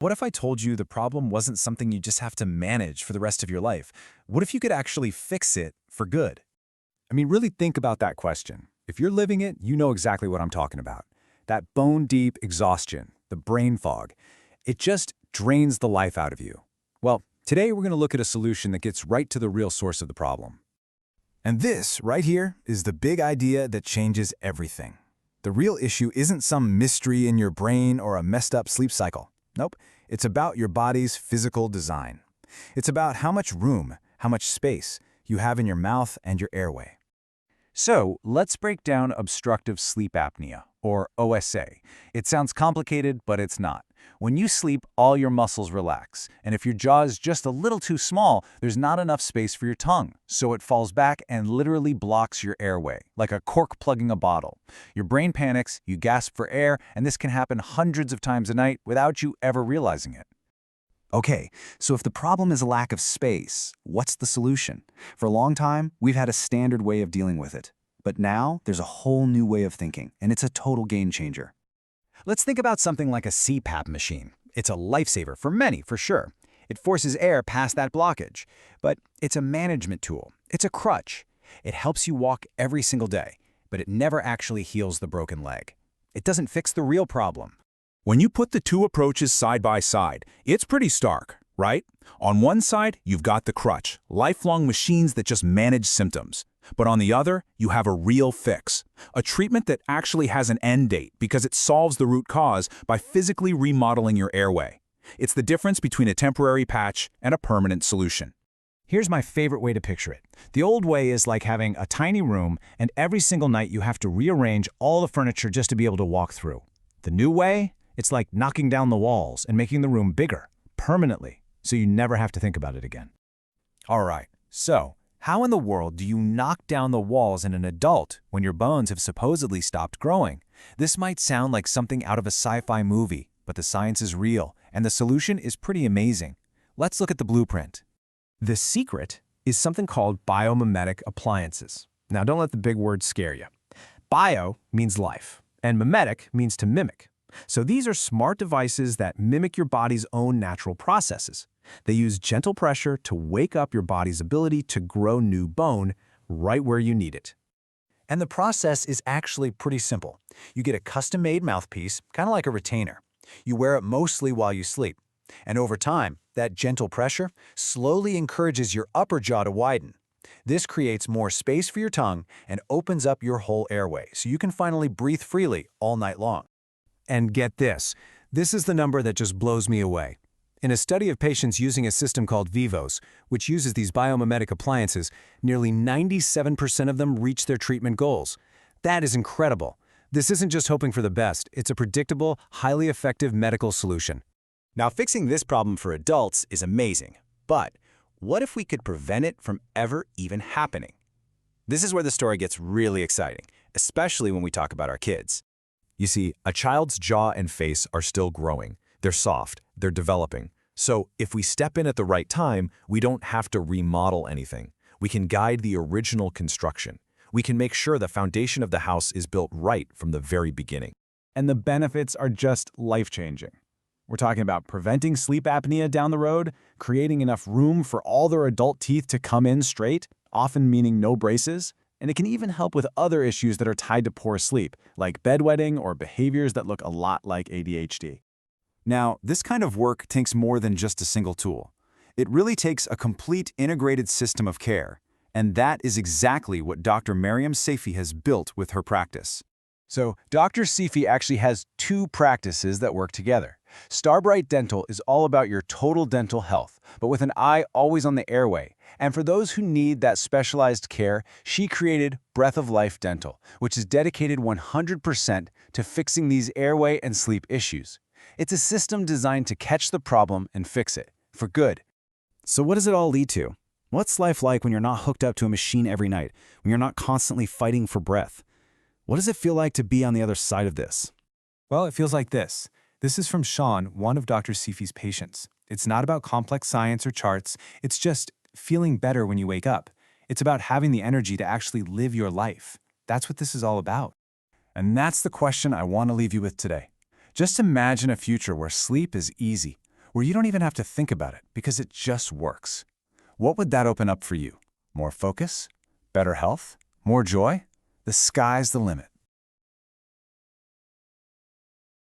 What if I told you the problem wasn't something you just have to manage for the rest of your life? What if you could actually fix it for good? Really think about that question. If you're living it, you know exactly what I'm talking about. That bone-deep exhaustion, the brain fog, it just drains the life out of you. Well, today we're going to look at a solution that gets right to the real source of the problem. And this, right here, is the big idea that changes everything. The real issue isn't some mystery in your brain or a messed up sleep cycle. Nope, it's about your body's physical design. It's about how much room, how much space you have in your mouth and your airway. So, let's break down obstructive sleep apnea, or OSA. It sounds complicated, but it's not. When you sleep, all your muscles relax, and if your jaw is just a little too small, there's not enough space for your tongue, so it falls back and literally blocks your airway, like a cork plugging a bottle. Your brain panics, you gasp for air, and this can happen hundreds of times a night without you ever realizing it. Okay, so if the problem is a lack of space, what's the solution? For a long time, we've had a standard way of dealing with it. But now, there's a whole new way of thinking, and it's a total game changer. Let's think about something like a CPAP machine. It's a lifesaver for many, for sure. It forces air past that blockage. But it's a management tool. It's a crutch. It helps you walk every single day, but it never actually heals the broken leg. It doesn't fix the real problem. When you put the two approaches side by side, it's pretty stark, right? On one side, you've got the crutch, lifelong machines that just manage symptoms. But on the other, you have a real fix, a treatment that actually has an end date because it solves the root cause by physically remodeling your airway. It's the difference between a temporary patch and a permanent solution. Here's my favorite way to picture it. The old way is like having a tiny room, and every single night you have to rearrange all the furniture just to be able to walk through. The new way? It's like knocking down the walls and making the room bigger, permanently, so you never have to think about it again. All right, so how in the world do you knock down the walls in an adult when your bones have supposedly stopped growing? This might sound like something out of a sci-fi movie, but the science is real, and the solution is pretty amazing. Let's look at the blueprint. The secret is something called biomimetic appliances. Now, don't let the big words scare you. Bio means life, and mimetic means to mimic. So these are smart devices that mimic your body's own natural processes. They use gentle pressure to wake up your body's ability to grow new bone right where you need it. And the process is actually pretty simple. You get a custom-made mouthpiece, kind of like a retainer. You wear it mostly while you sleep. And over time, that gentle pressure slowly encourages your upper jaw to widen. This creates more space for your tongue and opens up your whole airway, so you can finally breathe freely all night long. And get this is the number that just blows me away. In a study of patients using a system called Vivos, which uses these biomimetic appliances, nearly 97% of them reach their treatment goals. That is incredible. This isn't just hoping for the best, it's a predictable, highly effective medical solution. Now, fixing this problem for adults is amazing, but what if we could prevent it from ever even happening? This is where the story gets really exciting, especially when we talk about our kids. You see, a child's jaw and face are still growing. They're soft, they're developing. So if we step in at the right time, we don't have to remodel anything. We can guide the original construction. We can make sure the foundation of the house is built right from the very beginning. And the benefits are just life-changing. We're talking about preventing sleep apnea down the road, creating enough room for all their adult teeth to come in straight, often meaning no braces, and it can even help with other issues that are tied to poor sleep, like bedwetting or behaviors that look a lot like ADHD. Now, this kind of work takes more than just a single tool. It really takes a complete integrated system of care, and that is exactly what Dr. Mariam Saifi has built with her practice. So, Dr. Saifi actually has two practices that work together. Starbright Dental is all about your total dental health, but with an eye always on the airway. And for those who need that specialized care, she created Breath of Life Dental, which is dedicated 100% to fixing these airway and sleep issues. It's a system designed to catch the problem and fix it, for good. So what does it all lead to? What's life like when you're not hooked up to a machine every night, when you're not constantly fighting for breath? What does it feel like to be on the other side of this? Well, it feels like this. This is from Sean, one of Dr. Saifi's patients. It's not about complex science or charts. It's just feeling better when you wake up. It's about having the energy to actually live your life. That's what this is all about. And that's the question I want to leave you with today. Just imagine a future where sleep is easy, where you don't even have to think about it because it just works. What would that open up for you? More focus? Better health? More joy? The sky's the limit.